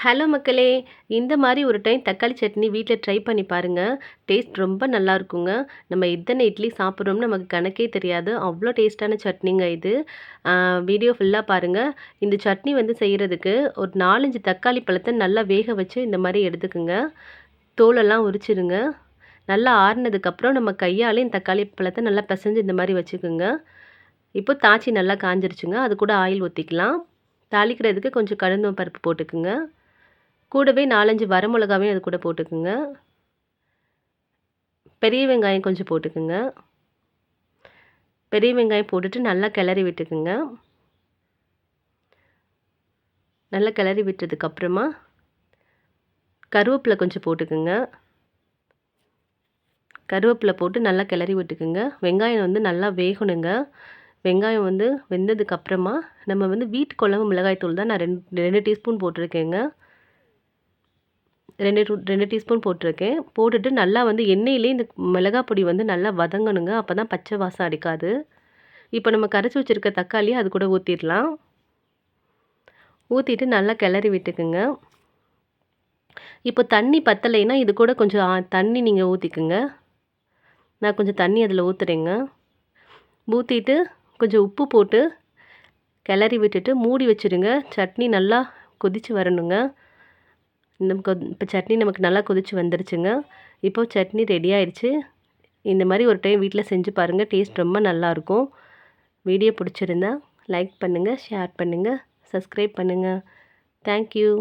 Hello மக்களே! இந்த மாரி ஒரு டைம் தக்காளி சட்னி வீட்ல ட்ரை பண்ணி பாருங்க. டேஸ்ட் ரொம்ப நல்லாருக்குங்க. நம்ம எத்தன இட்லி சாப்பிட்றோம்னு நமக்கு கணக்கே தெரியாது. அவ்ளோ டேஸ்ட்டான சட்னிங்க இது. ஆ வீடியோ ஃபுல்லா பாருங்க. இந்த சட்னி வந்து செய்றதுக்கு ஒரு 4, 5 தக்காளி பழத்த நல்லா வேக வச்சு இந்த மாரி எடுத்துக்கங்க. தோலெல்லாம் உரிச்சிருங்க. நல்லா ஆறுனதுக்கப்புறம் நம்ம கையாலே இந்த தக்காளி பழத்த நல்லா பெசஞ்சு இந்த மாரி வச்சுக்கோங்க. இப்போ தாச்சி நல்லா காஞ்சிருச்சுங்க. அது கூட ஆயில் ஊத்திக்கலாம். தாளிக்கிறதுக்கு கொஞ்சம் கடுந்தம் பருப்பு போட்டுக்குங்க. கூடவே 4, 5 வரமிளகாவையும் அது கூட போட்டுக்குங்க. பெரிய வெங்காயம் கொஞ்சம் போட்டுக்குங்க. பெரிய வெங்காயம் போட்டுட்டு நல்லா கிளறி விட்டுக்குங்க. நல்லா கிளறி விட்டதுக்கப்புறமா கருவேப்பிலை கொஞ்சம் போட்டுக்குங்க. கருவேப்பிலை போட்டு நல்லா கிளறி விட்டுக்குங்க. வெங்காயம் வந்து நல்லா வேகணுங்க. வெங்காயம் வந்து வெந்ததுக்கப்புறமா நம்ம வந்து வீட்டு குழம்பு மிளகாய் தூள் தான் நான் 2 டீஸ்பூன் போட்டிருக்கேங்க. 2 டீஸ்பூன் போட்டிருக்கேன். போட்டுட்டு நல்லா வந்து எண்ணெயிலேயே இந்த மிளகாய் பொடி வந்து நல்லா வதங்கணுங்க. அப்போ தான் பச்சை வாசம் அடிக்காது. இப்போ நம்ம கரைச்சி வச்சிருக்க தக்காளிய அது கூட ஊத்திடலாம். ஊத்திட்டு நல்லா கிளறி விட்டுக்குங்க. இப்போ தண்ணி பத்தலைன்னா இது கூட கொஞ்சம் தண்ணி நீங்க ஊத்திக்குங்க. நான் கொஞ்சம் தண்ணி அதில ஊத்துறேங்க. ஊத்திட்டு கொஞ்சம் உப்பு போட்டு கிளறி விட்டுட்டு மூடி வச்சுருங்க. சட்னி நல்லா கொதிச்சு வரணுங்க. இப்போ சட்னி நமக்கு நல்லா கொதிச்சு வந்துருச்சுங்க. இப்போ சட்னி ரெடி ஆயிடுச்சு. இந்த மாதிரி ஒரு டைம் வீட்டில் செஞ்சு பாருங்கள். டேஸ்ட் ரொம்ப நல்லாயிருக்கும். வீடியோ பிடிச்சிருந்தா லைக் பண்ணுங்கள், ஷேர் பண்ணுங்கள், சப்ஸ்கிரைப் பண்ணுங்கள். Thank you.